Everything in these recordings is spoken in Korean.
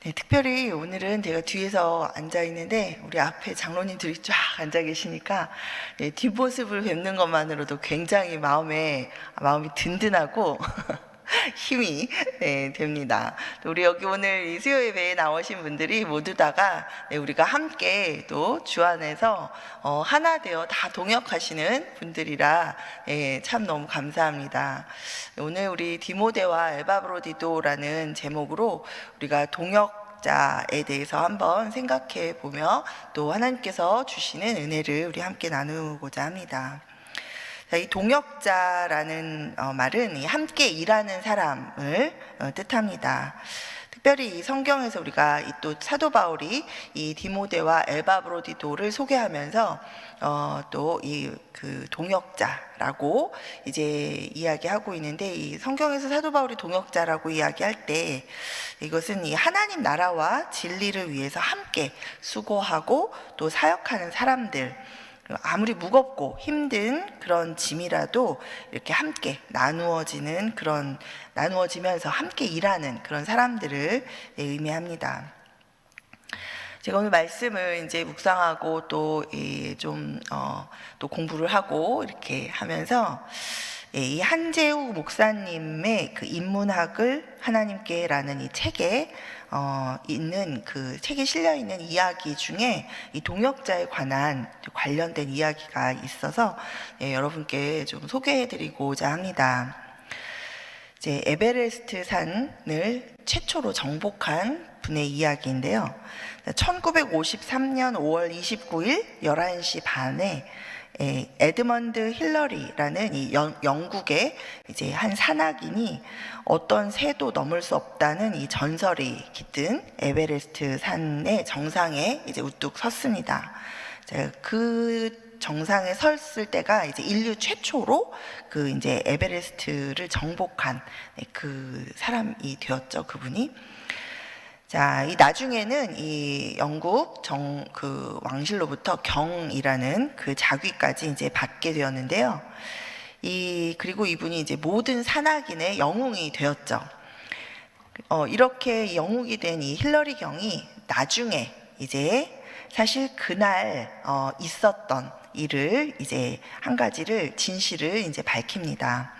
네, 특별히 오늘은 제가 뒤에서 앉아 있는데 우리 앞에 장로님들이 쫙 앉아 계시니까 뒷모습을 뵙는 것만으로도 굉장히 마음이 든든하고 힘이 됩니다. 우리 여기 오늘 이 수요 예배에 나오신 분들이 모두 다가 우리가 함께 또 주 안에서 하나 되어 다 동역하시는 분들이라 참 너무 감사합니다. 오늘 우리 디모데와 에바브로디도라는 제목으로 우리가 동역자에 대해서 한번 생각해 보며 또 하나님께서 주시는 은혜를 우리 함께 나누고자 합니다. 이 동역자라는 말은 이 함께 일하는 사람을 뜻합니다. 특별히 이 성경에서 우리가 또 사도 바울이 이 디모데와 에바브로디도를 소개하면서 또 이 그 동역자라고 이제 이야기하고 있는데, 이 성경에서 사도 바울이 동역자라고 이야기할 때 이것은 이 하나님 나라와 진리를 위해서 함께 수고하고 또 사역하는 사람들, 아무리 무겁고 힘든 그런 짐이라도 이렇게 함께 나누어지면서 함께 일하는 그런 사람들을 의미합니다. 제가 오늘 말씀을 이제 묵상하고 또 또 공부를 하고 이렇게 하면서 이 한재욱 목사님의 그 인문학을 하나님께라는 이 책에 있는 그 책에 실려 있는 이야기 중에 이 동역자에 관련된 이야기가 있어서 여러분께 좀 소개해드리고자 합니다. 이제 에베레스트 산을 최초로 정복한 분의 이야기인데요. 1953년 5월 29일 11시 반에 에드먼드 힐러리라는 이 영국의 이제 한 산악인이 어떤 새도 넘을 수 없다는 이 전설이 깃든 에베레스트 산의 정상에 이제 우뚝 섰습니다. 그 정상에 섰을 때가 이제 인류 최초로 그 이제 에베레스트를 정복한 그 사람이 되었죠, 그분이. 자, 이 나중에는 이 영국 그 왕실로부터 경이라는 그 자귀까지 이제 받게 되었는데요. 그리고 이분이 이제 모든 산악인의 영웅이 되었죠. 이렇게 영웅이 된 이 힐러리 경이 나중에 이제 사실 그날 있었던 일을 이제 한 가지를 진실을 이제 밝힙니다.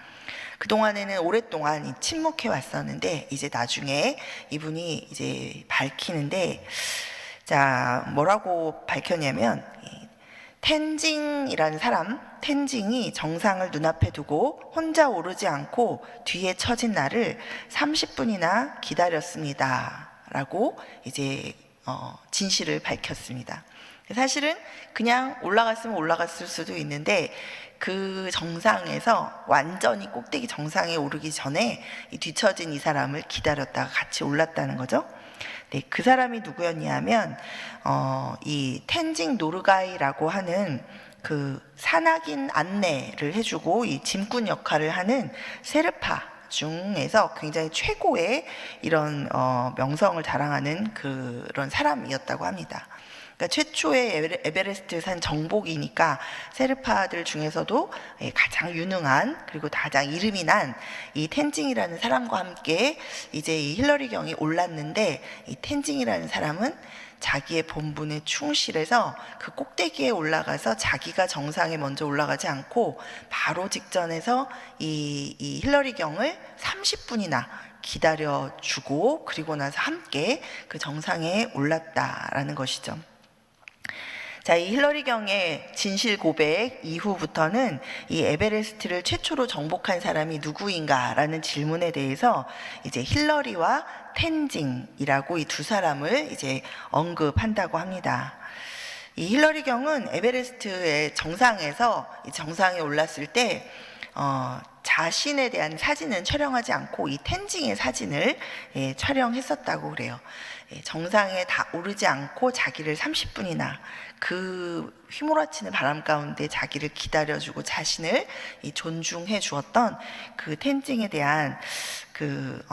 그동안에는 오랫동안 침묵해 왔었는데 이제 나중에 이분이 이제 밝히는데, 자, 뭐라고 밝혔냐면 텐징이라는 사람, 텐징이 정상을 눈앞에 두고 혼자 오르지 않고 뒤에 처진 나를 30분이나 기다렸습니다 라고 이제 진실을 밝혔습니다. 사실은 그냥 올라갔으면 올라갔을 수도 있는데 그 정상에서 완전히 꼭대기 정상에 오르기 전에 이 뒤처진 이 사람을 기다렸다가 같이 올랐다는 거죠. 네, 그 사람이 누구였냐면 이 텐징 노르가이라고 하는 그 산악인 안내를 해주고 이 짐꾼 역할을 하는 세르파 중에서 굉장히 최고의 이런 명성을 자랑하는 그런 사람이었다고 합니다. 그러니까 최초의 에베레스트 산 정복이니까 세르파들 중에서도 가장 유능한, 그리고 가장 이름이 난 이 텐징이라는 사람과 함께 이제 이 힐러리 경이 올랐는데, 이 텐징이라는 사람은 자기의 본분에 충실해서 그 꼭대기에 올라가서 자기가 정상에 먼저 올라가지 않고 바로 직전에서 이 힐러리 경을 30분이나 기다려주고 그리고 나서 함께 그 정상에 올랐다라는 것이죠. 자, 이 힐러리 경의 진실 고백 이후부터는 이 에베레스트를 최초로 정복한 사람이 누구인가라는 질문에 대해서 이제 힐러리와 텐징이라고 이 두 사람을 이제 언급한다고 합니다. 이 힐러리 경은 에베레스트의 정상에서 이 정상에 올랐을 때 자신에 대한 사진은 촬영하지 않고 이 텐징의 사진을 촬영했었다고 그래요. 정상에 다 오르지 않고 자기를 30분이나 그 휘몰아치는 바람 가운데 자기를 기다려주고 자신을 존중해 주었던 그 텐징에 대한 그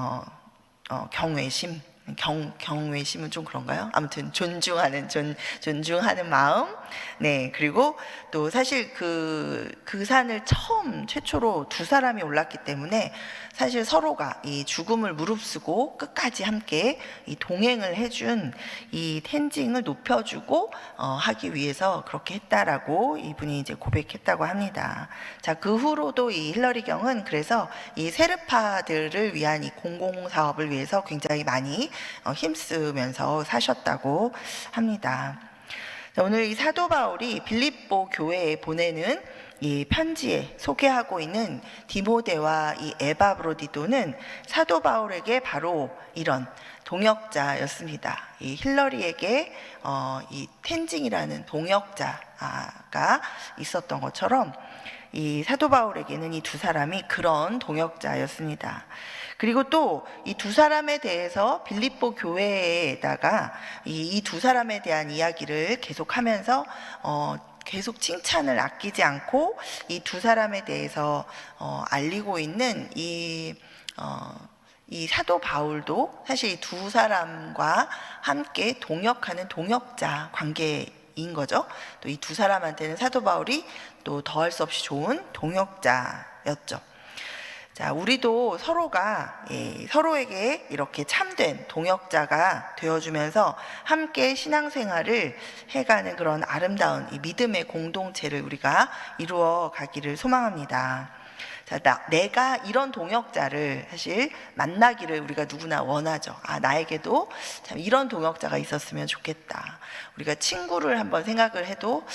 경외심, 경외심은 좀 그런가요? 아무튼 존중하는 마음. 네, 그리고 또 사실 그 산을 최초로 두 사람이 올랐기 때문에 사실 서로가 이 죽음을 무릅쓰고 끝까지 함께 이 동행을 해준 이 텐징을 높여주고 하기 위해서 그렇게 했다라고 이분이 이제 고백했다고 합니다. 자, 그 후로도 이 힐러리 경은 그래서 이 세르파들을 위한 이 공공 사업을 위해서 굉장히 많이 힘쓰면서 사셨다고 합니다. 자, 오늘 이 사도 바울이 빌립보 교회에 보내는 이 편지에 소개하고 있는 디모데와 이 에바브로디도는 사도 바울에게 바로 이런 동역자였습니다. 이 힐러리에게 이 텐징이라는 동역자가 있었던 것처럼 이 사도 바울에게는 이 두 사람이 그런 동역자였습니다. 그리고 또 이 두 사람에 대해서 빌립보 교회에다가 이 두 사람에 대한 이야기를 계속하면서 계속 칭찬을 아끼지 않고 이 두 사람에 대해서 알리고 있는 이 사도 바울도 사실 이 두 사람과 함께 동역하는 동역자 관계인 거죠. 또 이 두 사람한테는 사도 바울이 또 더할 수 없이 좋은 동역자였죠. 자, 우리도 서로에게 이렇게 참된 동역자가 되어주면서 함께 신앙생활을 해가는 그런 아름다운 이 믿음의 공동체를 우리가 이루어 가기를 소망합니다. 자, 내가 이런 동역자를 사실 만나기를 우리가 누구나 원하죠. 나에게도 참 이런 동역자가 있었으면 좋겠다. 우리가 친구를 한번 생각을 해도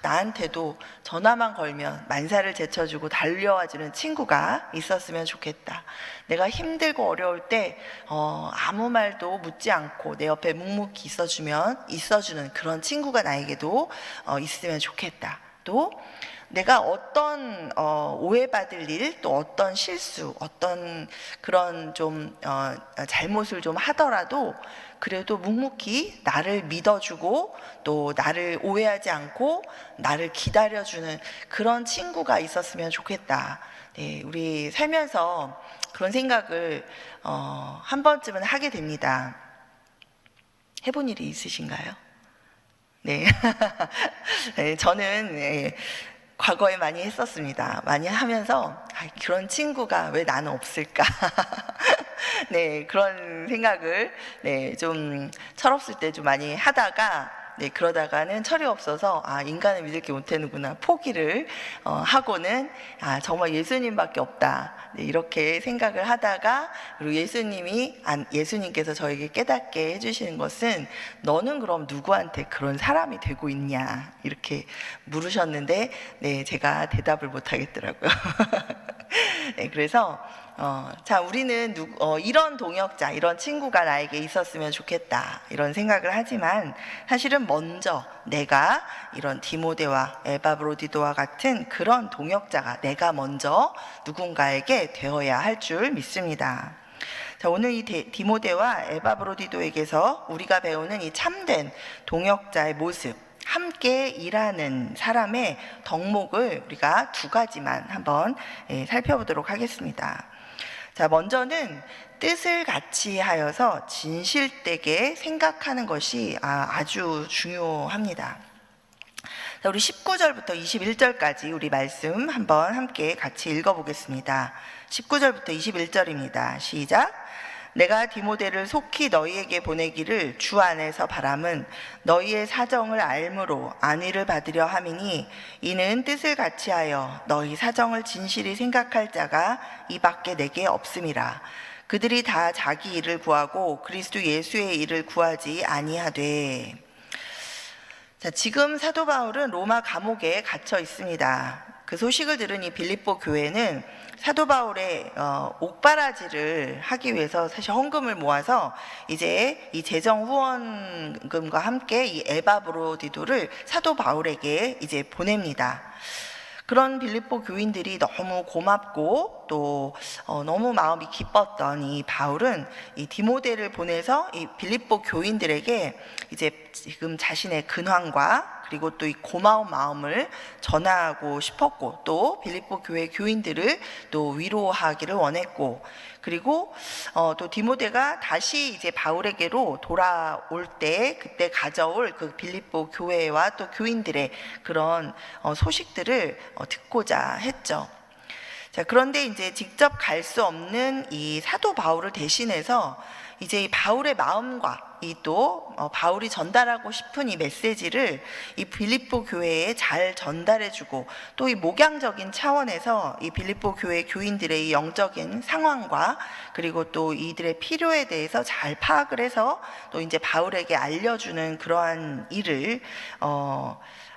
나한테도 전화만 걸면 만사를 제쳐주고 달려와주는 친구가 있었으면 좋겠다. 내가 힘들고 어려울 때 아무 말도 묻지 않고 내 옆에 묵묵히 있어주는 그런 친구가 나에게도 있으면 좋겠다. 또 내가 어떤 오해받을 일, 또 어떤 실수, 어떤 그런 좀 잘못을 좀 하더라도 그래도 묵묵히 나를 믿어주고 또 나를 오해하지 않고 나를 기다려주는 그런 친구가 있었으면 좋겠다. 네, 우리 살면서 그런 생각을 한 번쯤은 하게 됩니다. 해본 일이 있으신가요? 네, 네, 저는 과거에 많이 했었습니다. 많이 하면서 그런 친구가 왜 나는 없을까? 네, 그런 생각을 좀 철없을 때 좀 많이 하다가 그러다가는 철이 없어서 인간을 믿을 게 못되는구나 포기를 하고는 정말 예수님밖에 없다 이렇게 생각을 하다가 그리고 예수님께서 저에게 깨닫게 해주시는 것은 너는 그럼 누구한테 그런 사람이 되고 있냐 이렇게 물으셨는데 제가 대답을 못 하겠더라고요. 그래서 자, 우리는 이런 동역자, 이런 친구가 나에게 있었으면 좋겠다 이런 생각을 하지만 사실은 먼저 내가 이런 디모데와 에바브로디도와 같은 그런 동역자가 내가 먼저 누군가에게 되어야 할 줄 믿습니다. 자, 오늘 이 디모데와 에바브로디도에게서 우리가 배우는 이 참된 동역자의 모습, 함께 일하는 사람의 덕목을 우리가 두 가지만 한번 살펴보도록 하겠습니다. 자, 먼저는 뜻을 같이 하여서 진실되게 생각하는 것이 아주 중요합니다. 자, 우리 19절부터 21절까지 우리 말씀 한번 함께 같이 읽어보겠습니다. 19절부터 21절입니다. 시작. 내가 디모데를 속히 너희에게 보내기를 주 안에서 바람은 너희의 사정을 알므로 안위를 받으려 함이니 이는 뜻을 같이하여 너희 사정을 진실히 생각할 자가 이 밖에 내게 없음이라. 그들이 다 자기 일을 구하고 그리스도 예수의 일을 구하지 아니하되. 자, 지금 사도 바울은 로마 감옥에 갇혀 있습니다. 그 소식을 들은 이 빌립보 교회는 사도 바울의 옥바라지를 하기 위해서 사실 헌금을 모아서 이제 이 재정 후원금과 함께 이 에바브로디도를 사도 바울에게 이제 보냅니다. 그런 빌립보 교인들이 너무 고맙고 또 너무 마음이 기뻤던 이 바울은 이 디모데를 보내서 이 빌립보 교인들에게 이제 지금 자신의 근황과 그리고 또 이 고마운 마음을 전하고 싶었고, 또 빌립보 교회 교인들을 또 위로하기를 원했고, 그리고 또 디모데가 다시 이제 바울에게로 돌아올 때 그때 가져올 그 빌립보 교회와 또 교인들의 그런 소식들을 듣고자 했죠. 자, 그런데 이제 직접 갈 수 없는 이 사도 바울을 대신해서 이제 이 바울의 마음과 이 또 바울이 전달하고 싶은 이 메시지를 이 빌립보 교회에 잘 전달해주고, 또 이 목양적인 차원에서 이 빌립보 교회 교인들의 이 영적인 상황과 그리고 또 이들의 필요에 대해서 잘 파악을 해서 또 이제 바울에게 알려주는 그러한 일을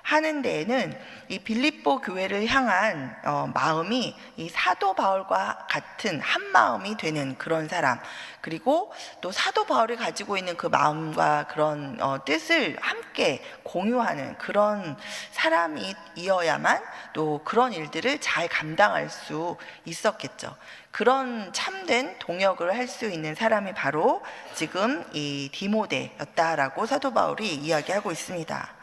하는 데에는 이 빌립보 교회를 향한 마음이 이 사도 바울과 같은 한 마음이 되는 그런 사람, 그리고 또 사도 바울이 가지고 있는 그 마음과 그런 뜻을 함께 공유하는 그런 사람이어야만 또 그런 일들을 잘 감당할 수 있었겠죠. 그런 참된 동역을 할 수 있는 사람이 바로 지금 이 디모데였다라고 사도 바울이 이야기하고 있습니다.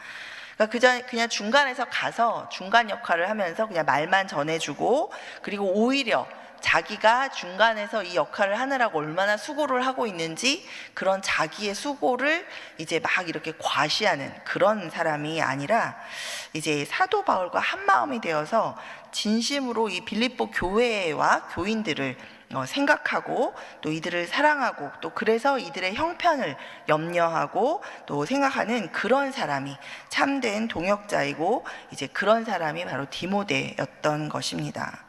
그러니까 그냥 중간에서 가서 중간 역할을 하면서 그냥 말만 전해주고, 그리고 오히려 자기가 중간에서 이 역할을 하느라고 얼마나 수고를 하고 있는지 그런 자기의 수고를 이제 막 이렇게 과시하는 그런 사람이 아니라, 이제 사도 바울과 한 마음이 되어서 진심으로 이 빌립보 교회와 교인들을 생각하고 또 이들을 사랑하고, 또 그래서 이들의 형편을 염려하고 또 생각하는 그런 사람이 참된 동역자이고, 이제 그런 사람이 바로 디모데였던 것입니다.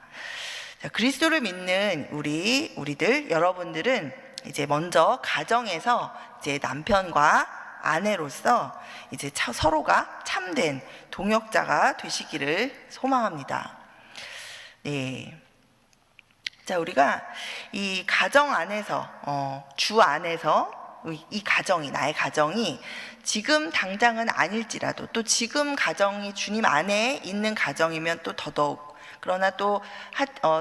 자, 그리스도를 믿는 우리들 여러분들은 이제 먼저 가정에서 이제 남편과 아내로서 이제 서로가 참된 동역자가 되시기를 소망합니다. 네. 자, 우리가 이 가정 안에서 주 안에서 이 가정이, 나의 가정이 지금 당장은 아닐지라도, 또 지금 가정이 주님 안에 있는 가정이면 또 더더욱, 그러나 또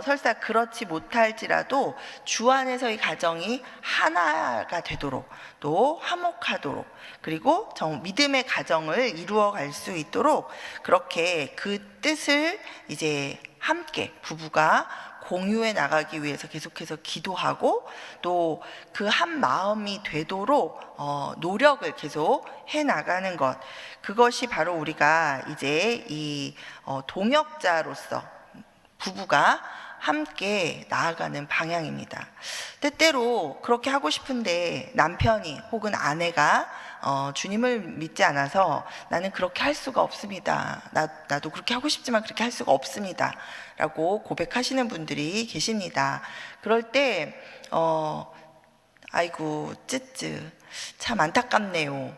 설사 그렇지 못할지라도 주 안에서 이 가정이 하나가 되도록, 또 화목하도록, 그리고 믿음의 가정을 이루어갈 수 있도록 그렇게 그 뜻을 이제 함께 부부가 공유해 나가기 위해서 계속해서 기도하고, 또 그 한 마음이 되도록 노력을 계속 해 나가는 것, 그것이 바로 우리가 이제 이 동역자로서 부부가 함께 나아가는 방향입니다. 때때로 그렇게 하고 싶은데 남편이 혹은 아내가 주님을 믿지 않아서 나는 그렇게 할 수가 없습니다. 나도 그렇게 하고 싶지만 그렇게 할 수가 없습니다. 라고 고백하시는 분들이 계십니다. 그럴 때 아이고 쯔쯔 참 안타깝네요.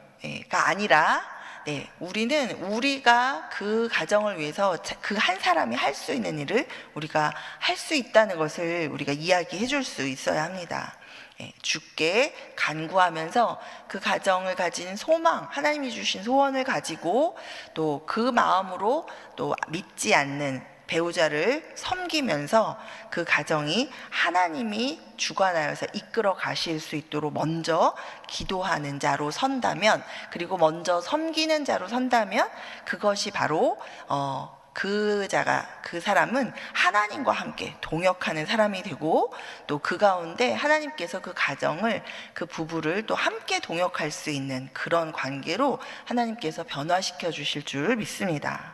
가 아니라, 네, 우리가 그 가정을 위해서 그 한 사람이 할 수 있는 일을 우리가 할 수 있다는 것을 우리가 이야기해 줄 수 있어야 합니다. 주께 간구하면서 그 가정을 가진 소망, 하나님이 주신 소원을 가지고 또 그 마음으로 또 믿지 않는 배우자를 섬기면서 그 가정이 하나님이 주관하여서 이끌어 가실 수 있도록 먼저 기도하는 자로 선다면, 그리고 먼저 섬기는 자로 선다면, 그것이 바로 그 사람은 하나님과 함께 동역하는 사람이 되고, 또 그 가운데 하나님께서 그 가정을, 그 부부를 또 함께 동역할 수 있는 그런 관계로 하나님께서 변화시켜 주실 줄 믿습니다.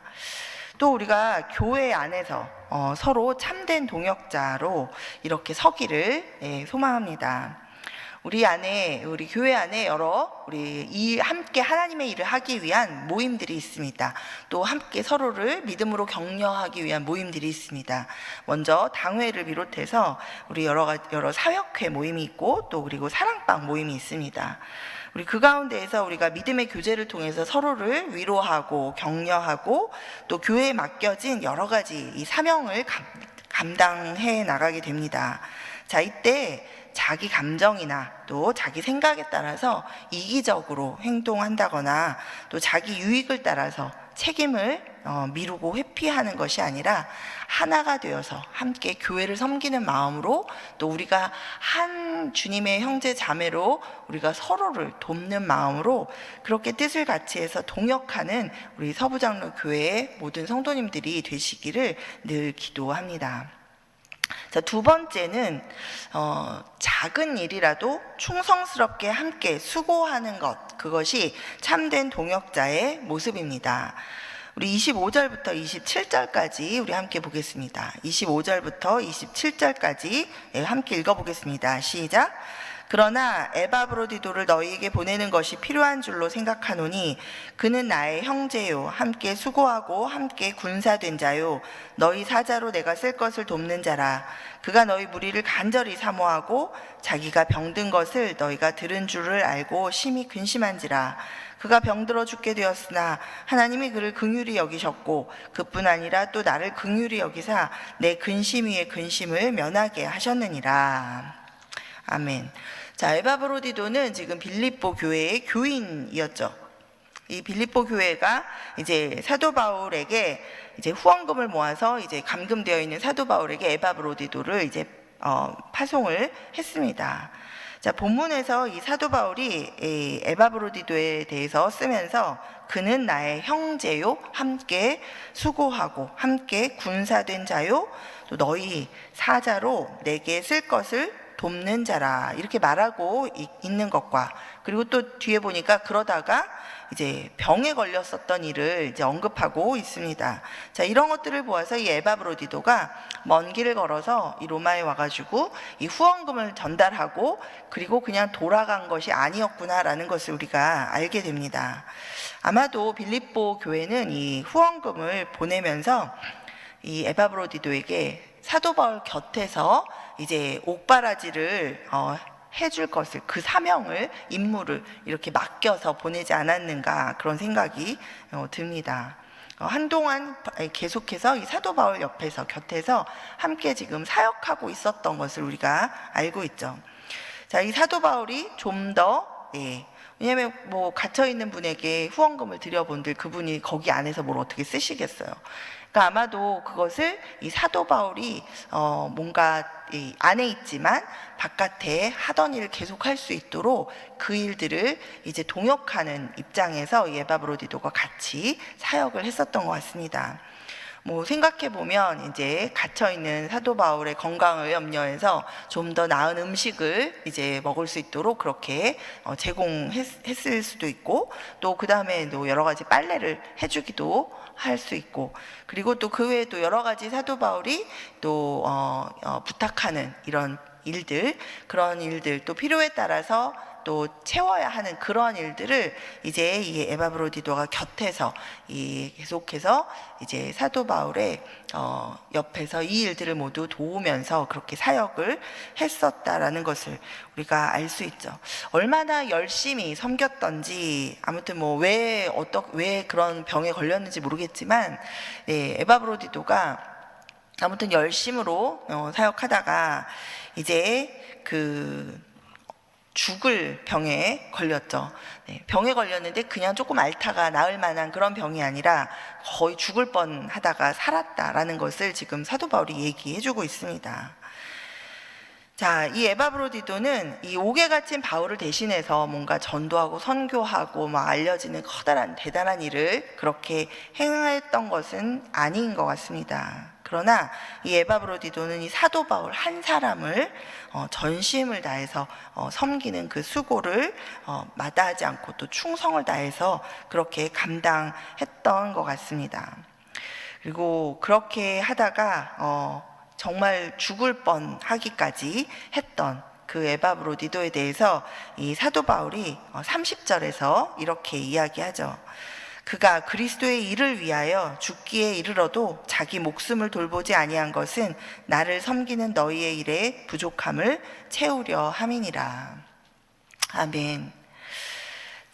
또 우리가 교회 안에서 서로 참된 동역자로 이렇게 서기를 소망합니다. 우리 교회 안에 우리 함께 하나님의 일을 하기 위한 모임들이 있습니다. 또 함께 서로를 믿음으로 격려하기 위한 모임들이 있습니다. 먼저 당회를 비롯해서 우리 여러 사역회 모임이 있고, 또 그리고 사랑방 모임이 있습니다. 우리 그 가운데에서 우리가 믿음의 교제를 통해서 서로를 위로하고 격려하고, 또 교회에 맡겨진 여러 가지 이 사명을 감당해 나가게 됩니다. 자, 이때 자기 감정이나 또 자기 생각에 따라서 이기적으로 행동한다거나, 또 자기 유익을 따라서 책임을 미루고 회피하는 것이 아니라 하나가 되어서 함께 교회를 섬기는 마음으로, 또 우리가 한 주님의 형제 자매로 우리가 서로를 돕는 마음으로 그렇게 뜻을 같이 해서 동역하는 우리 서부장로교회의 모든 성도님들이 되시기를 늘 기도합니다. 자, 두 번째는 작은 일이라도 충성스럽게 함께 수고하는 것, 그것이 참된 동역자의 모습입니다. 우리 25절부터 27절까지 우리 함께 보겠습니다. 25절부터 27절까지 함께 읽어보겠습니다. 시작. 그러나 에바브로디도를 너희에게 보내는 것이 필요한 줄로 생각하노니 그는 나의 형제요, 함께 수고하고 함께 군사된 자요, 너희 사자로 내가 쓸 것을 돕는 자라. 그가 너희 무리를 간절히 사모하고 자기가 병든 것을 너희가 들은 줄을 알고 심히 근심한지라. 그가 병들어 죽게 되었으나 하나님이 그를 긍휼히 여기셨고 그뿐 아니라 또 나를 긍휼히 여기사 내 근심 위에 근심을 면하게 하셨느니라. 아멘. 자, 에바브로디도는 지금 빌립보 교회의 교인이었죠. 이 빌립보 교회가 이제 사도 바울에게 이제 후원금을 모아서 이제 감금되어 있는 사도 바울에게 에바브로디도를 이제 파송을 했습니다. 자, 본문에서 이 사도 바울이 이 에바브로디도에 대해서 쓰면서 그는 나의 형제요, 함께 수고하고 함께 군사된 자요, 또 너희 사자로 내게 쓸 것을 돕는 자라, 이렇게 말하고 있는 것과, 그리고 또 뒤에 보니까 그러다가 이제 병에 걸렸었던 일을 이제 언급하고 있습니다. 자, 이런 것들을 보아서 이 에바브로디도가 먼 길을 걸어서 이 로마에 와가지고 이 후원금을 전달하고 그리고 그냥 돌아간 것이 아니었구나라는 것을 우리가 알게 됩니다. 아마도 빌립보 교회는 이 후원금을 보내면서 이 에바브로디도에게 사도 바울 곁에서 이제 옥바라지를 해줄 것을, 그 사명을, 임무를 이렇게 맡겨서 보내지 않았는가, 그런 생각이 듭니다. 한동안 계속해서 이 사도 바울 옆에서, 곁에서 함께 지금 사역하고 있었던 것을 우리가 알고 있죠. 자, 이 사도 바울이 좀 더, 왜냐면 뭐 갇혀있는 분에게 후원금을 드려본들 그분이 거기 안에서 뭘 어떻게 쓰시겠어요. 그러니까 아마도 그것을 이 사도 바울이 뭔가 이 안에 있지만 바깥에 하던 일을 계속할 수 있도록 그 일들을 이제 동역하는 입장에서 이 에바브로디도가 같이 사역을 했었던 것 같습니다. 뭐 생각해 보면 이제 갇혀 있는 사도 바울의 건강을 염려해서 좀 더 나은 음식을 이제 먹을 수 있도록 그렇게 제공했을 수도 있고, 또 그 다음에 또 여러 가지 빨래를 해주기도 할 수 있고, 그리고 또 그 외에 또 여러 가지 사도 바울이 또 부탁하는 이런 일들, 그런 일들, 또 필요에 따라서 또 채워야 하는 그런 일들을 이제 이 에바브로디도가 곁에서 계속해서 이제 사도 바울의 옆에서 이 일들을 모두 도우면서 그렇게 사역을 했었다라는 것을 우리가 알 수 있죠. 얼마나 열심히 섬겼던지, 아무튼 뭐 왜 그런 병에 걸렸는지 모르겠지만, 에바브로디도가 아무튼 열심으로 사역하다가 이제 죽을 병에 걸렸죠. 병에 걸렸는데 그냥 조금 앓다가 나을 만한 그런 병이 아니라 거의 죽을 뻔하다가 살았다라는 것을 지금 사도 바울이 얘기해주고 있습니다. 자, 이 에바브로디도는 이 옥에 갇힌 바울을 대신해서 뭔가 전도하고 선교하고 막 알려지는 커다란 대단한 일을 그렇게 행했던 것은 아닌 것 같습니다. 그러나 이 에바브로디도는 이 사도 바울 한 사람을 전심을 다해서 섬기는 그 수고를 마다하지 않고 또 충성을 다해서 그렇게 감당했던 것 같습니다. 그리고 그렇게 하다가 정말 죽을 뻔하기까지 했던 그 에바브로디도에 대해서 이 사도 바울이 30절에서 이렇게 이야기하죠. 그가 그리스도의 일을 위하여 죽기에 이르러도 자기 목숨을 돌보지 아니한 것은 나를 섬기는 너희의 일에 부족함을 채우려 함이니라. 아멘.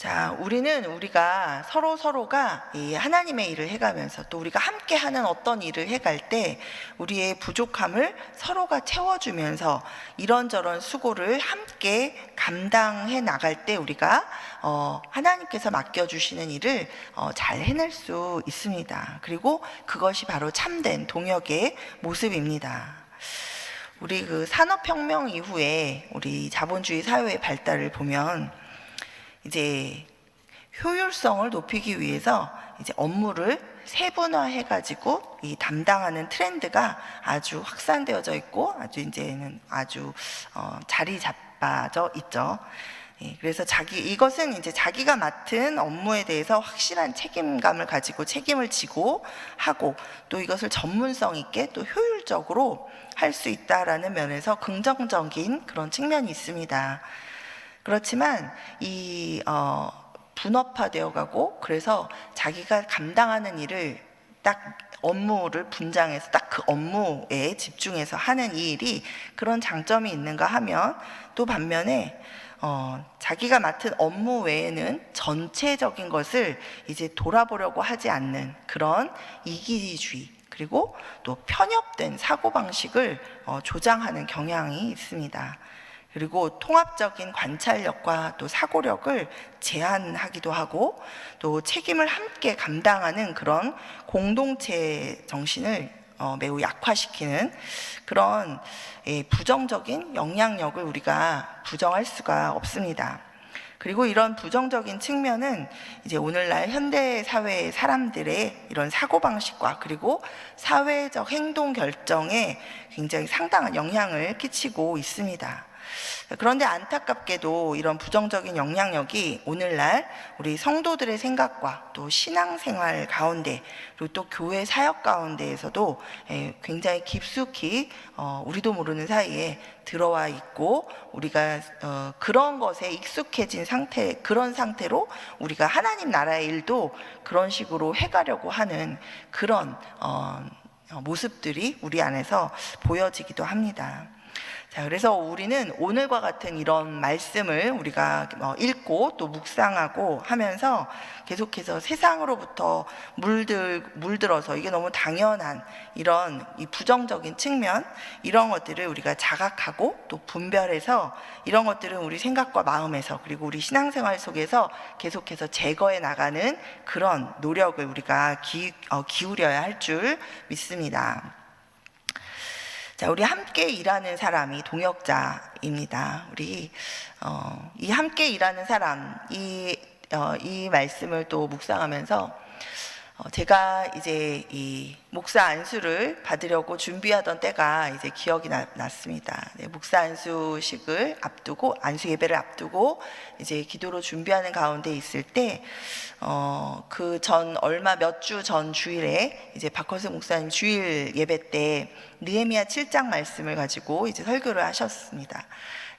자, 우리가 서로가 이 하나님의 일을 해가면서 또 우리가 함께 하는 어떤 일을 해갈 때 우리의 부족함을 서로가 채워주면서 이런저런 수고를 함께 감당해 나갈 때 우리가 하나님께서 맡겨주시는 일을 잘 해낼 수 있습니다. 그리고 그것이 바로 참된 동역의 모습입니다. 우리 그 산업혁명 이후에 우리 자본주의 사회의 발달을 보면 이제 효율성을 높이기 위해서 이제 업무를 세분화해 가지고 이 담당하는 트렌드가 아주 확산되어져 있고 이제는 자리 잡아져 있죠. 그래서 이것은 이제 자기가 맡은 업무에 대해서 확실한 책임감을 가지고 책임을 지고 하고 또 이것을 전문성 있게 또 효율적으로 할 수 있다라는 면에서 긍정적인 그런 측면이 있습니다. 그렇지만 분업화되어 가고 그래서 자기가 감당하는 일을 딱 업무를 분장해서 딱 그 업무에 집중해서 하는 이 일이 그런 장점이 있는가 하면 또 반면에 자기가 맡은 업무 외에는 전체적인 것을 이제 돌아보려고 하지 않는 그런 이기주의 그리고 또 편협된 사고방식을 조장하는 경향이 있습니다. 그리고 통합적인 관찰력과 또 사고력을 제한하기도 하고 또 책임을 함께 감당하는 그런 공동체 정신을 매우 약화시키는 그런 부정적인 영향력을 우리가 부정할 수가 없습니다. 그리고 이런 부정적인 측면은 이제 오늘날 현대 사회의 사람들의 이런 사고방식과 그리고 사회적 행동 결정에 굉장히 상당한 영향을 끼치고 있습니다. 그런데 안타깝게도 이런 부정적인 영향력이 오늘날 우리 성도들의 생각과 또 신앙생활 가운데 그리고 또 교회 사역 가운데에서도 굉장히 깊숙이 우리도 모르는 사이에 들어와 있고 우리가 그런 것에 익숙해진 그런 상태로 우리가 하나님 나라의 일도 그런 식으로 해가려고 하는 그런 모습들이 우리 안에서 보여지기도 합니다. 자, 그래서 우리는 오늘과 같은 이런 말씀을 우리가 읽고 또 묵상하고 하면서 계속해서 세상으로부터 물들어서 이게 너무 당연한 이런 이 부정적인 측면 이런 것들을 우리가 자각하고 또 분별해서 이런 것들은 우리 생각과 마음에서 그리고 우리 신앙생활 속에서 계속해서 제거해 나가는 그런 노력을 우리가 기울여야 할 줄 믿습니다. 자, 우리 함께 일하는 사람이 동역자입니다. 우리 이 함께 일하는 사람 이 말씀을 또 묵상하면서 제가 이제 이 목사 안수를 받으려고 준비하던 때가 이제 기억이 났습니다. 네, 목사 안수식을 앞두고 안수 예배를 앞두고 이제 기도로 준비하는 가운데 있을 때 그 전 얼마 몇 주 전 주일에 이제 박헌승 목사님 주일 예배 때 느헤미야 7장 말씀을 가지고 이제 설교를 하셨습니다.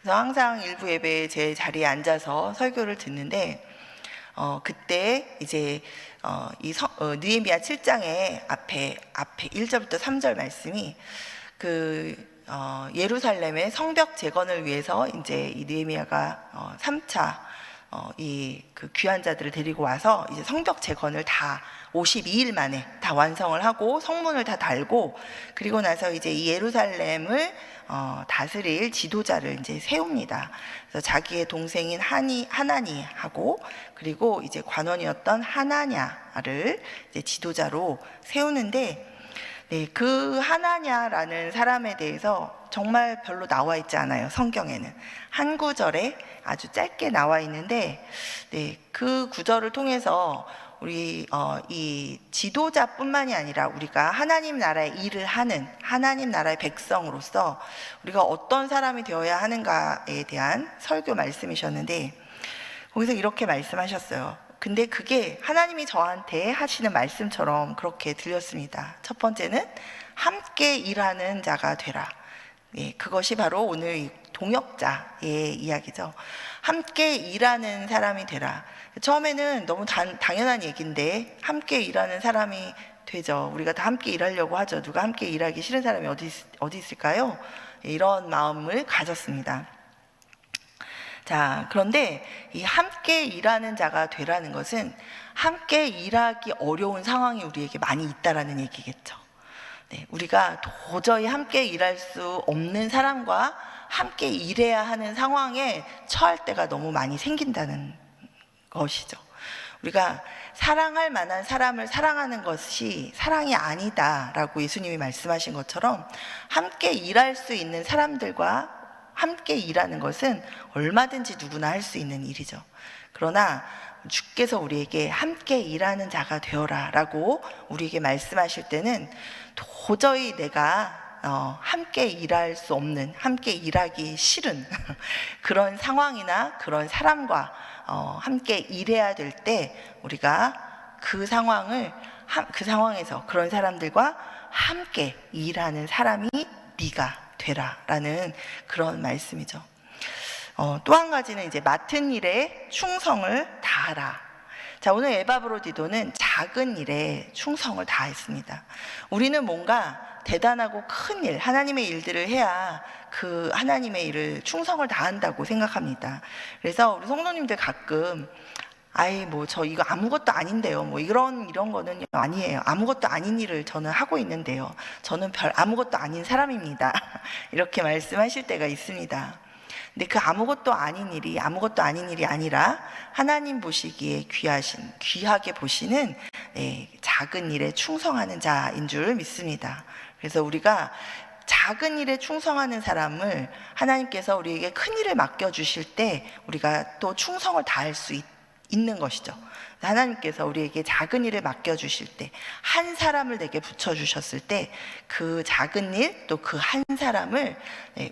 그래서 항상 일부 예배에 제 자리에 앉아서 설교를 듣는데 그때 이제 느헤미야 7장의 앞에 1절부터 3절 말씀이 예루살렘의 성벽 재건을 위해서 이제 이 느헤미야가 3차 그 귀한 자들을 데리고 와서 이제 성벽 재건을 다 52일 만에 다 완성을 하고 성문을 다 달고 그리고 나서 이제 이 예루살렘을 다스릴 지도자를 이제 세웁니다. 그래서 자기의 동생인 하나니하고 그리고 이제 관원이었던 하나냐를 이제 지도자로 세우는데 네, 그 하나냐라는 사람에 대해서 정말 별로 나와 있지 않아요. 성경에는 한 구절에 아주 짧게 나와 있는데 네, 그 구절을 통해서 우리 이 지도자뿐만이 아니라 우리가 하나님 나라의 일을 하는 하나님 나라의 백성으로서 우리가 어떤 사람이 되어야 하는가에 대한 설교 말씀이셨는데 거기서 이렇게 말씀하셨어요. 근데 그게 하나님이 저한테 하시는 말씀처럼 그렇게 들렸습니다. 첫 번째는 함께 일하는 자가 되라. 예, 그것이 바로 오늘 동역자의 이야기죠. 함께 일하는 사람이 되라. 처음에는 너무 당연한 얘기인데 함께 일하는 사람이 되죠. 우리가 다 함께 일하려고 하죠. 누가 함께 일하기 싫은 사람이 어디 있을까요? 이런 마음을 가졌습니다. 자, 그런데 이 함께 일하는 자가 되라는 것은 함께 일하기 어려운 상황이 우리에게 많이 있다라는 얘기겠죠. 네, 우리가 도저히 함께 일할 수 없는 사람과 함께 일해야 하는 상황에 처할 때가 너무 많이 생긴다는 것이죠. 우리가 사랑할 만한 사람을 사랑하는 것이 사랑이 아니다라고 예수님이 말씀하신 것처럼 함께 일할 수 있는 사람들과 함께 일하는 것은 얼마든지 누구나 할 수 있는 일이죠. 그러나 주께서 우리에게 함께 일하는 자가 되어라 라고 우리에게 말씀하실 때는 도저히 내가 함께 일할 수 없는, 함께 일하기 싫은 그런 상황이나 그런 사람과 함께 일해야 될 때 우리가 그 상황에서 그런 사람들과 함께 일하는 사람이 네가 되라라는 그런 말씀이죠. 또 한 가지는 이제 맡은 일에 충성을 다하라. 자, 오늘 에바브로디도는 작은 일에 충성을 다했습니다. 우리는 뭔가 대단하고 큰 일, 하나님의 일들을 해야 그 하나님의 일을 충성을 다한다고 생각합니다. 그래서 우리 성도님들 가끔 저 이거 아무것도 아닌데요. 이런 거는 아니에요. 아무것도 아닌 일을 저는 하고 있는데요. 저는 별 아무것도 아닌 사람입니다. 이렇게 말씀하실 때가 있습니다. 근데 그 아무것도 아닌 일이 아니라 하나님 보시기에 귀하게 보시는 작은 일에 충성하는 자인 줄 믿습니다. 그래서 우리가 작은 일에 충성하는 사람을 하나님께서 우리에게 큰 일을 맡겨주실 때 우리가 또 충성을 다할 수 있는 것이죠. 하나님께서 우리에게 작은 일을 맡겨주실 때, 한 사람을 내게 붙여주셨을 때 그 작은 일, 또 그 한 사람을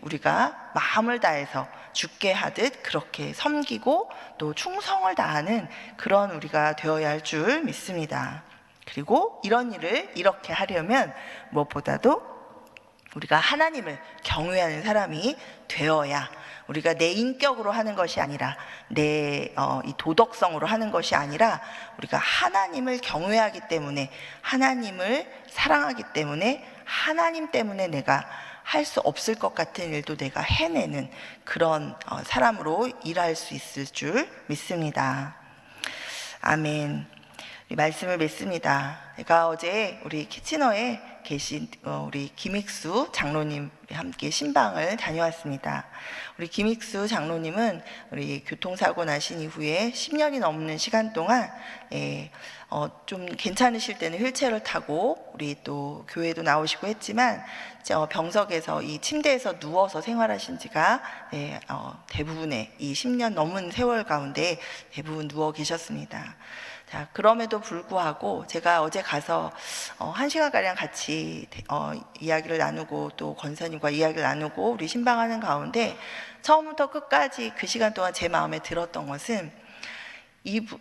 우리가 마음을 다해서 주께 하듯 그렇게 섬기고 또 충성을 다하는 그런 우리가 되어야 할 줄 믿습니다. 그리고 이런 일을 이렇게 하려면 무엇보다도 우리가 하나님을 경외하는 사람이 되어야, 우리가 내 인격으로 하는 것이 아니라 내 이 도덕성으로 하는 것이 아니라 우리가 하나님을 경외하기 때문에, 하나님을 사랑하기 때문에, 하나님 때문에 내가 할 수 없을 것 같은 일도 내가 해내는 그런 사람으로 일할 수 있을 줄 믿습니다. 아멘. 말씀을 맺습니다. 제가 어제 우리 키치너에 계신 우리 김익수 장로님 함께 신방을 다녀왔습니다. 우리 김익수 장로님은 우리 교통사고 나신 이후에 10년이 넘는 시간 동안 좀 괜찮으실 때는 휠체어를 타고 우리 또 교회도 나오시고 했지만 병석에서 이 침대에서 누워서 생활하신 지가 대부분의 이 10년 넘은 세월 가운데 대부분 누워 계셨습니다. 자, 그럼에도 불구하고 제가 어제 가서 1시간가량 같이 이야기를 나누고 또 권사님과 이야기를 나누고 우리 신방하는 가운데 처음부터 끝까지 그 시간 동안 제 마음에 들었던 것은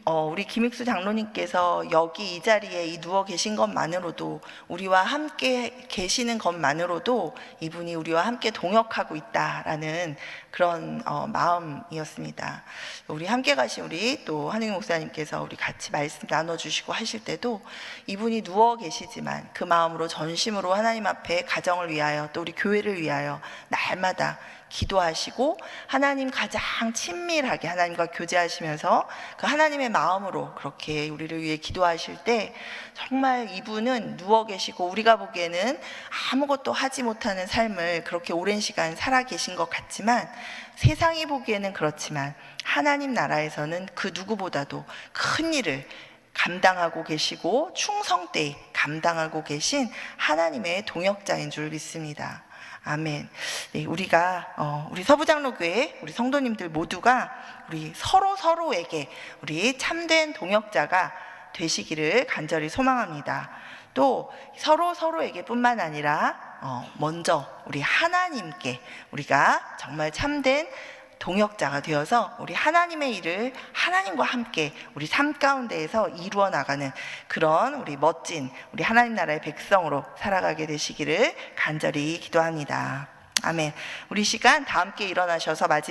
우리 김익수 장로님께서 여기 이 자리에 누워 계신 것만으로도, 우리와 함께 계시는 것만으로도 이분이 우리와 함께 동역하고 있다라는 그런 마음이었습니다. 우리 함께 가신 우리 또 한웅 목사님께서 우리 같이 말씀 나눠주시고 하실 때도 이분이 누워 계시지만 그 마음으로 전심으로 하나님 앞에 가정을 위하여 또 우리 교회를 위하여 날마다 기도하시고 하나님 가장 친밀하게 하나님과 교제하시면서 그 하나님의 마음으로 그렇게 우리를 위해 기도하실 때 정말 이분은 누워 계시고 우리가 보기에는 아무것도 하지 못하는 삶을 그렇게 오랜 시간 살아 계신 것 같지만, 세상이 보기에는 그렇지만 하나님 나라에서는 그 누구보다도 큰 일을 감당하고 계시고 충성되이 감당하고 계신 하나님의 동역자인 줄 믿습니다. 아멘. 네, 우리가 우리 서부장로교회 우리 성도님들 모두가 우리 서로에게 우리 참된 동역자가 되시기를 간절히 소망합니다. 또 서로에게 뿐만 아니라 먼저 우리 하나님께 우리가 정말 참된 동역자가 되어서 우리 하나님의 일을 하나님과 함께 우리 삶 가운데에서 이루어 나가는 그런 우리 멋진 우리 하나님 나라의 백성으로 살아가게 되시기를 간절히 기도합니다. 아멘. 우리 시간 다 함께 일어나셔서 마지막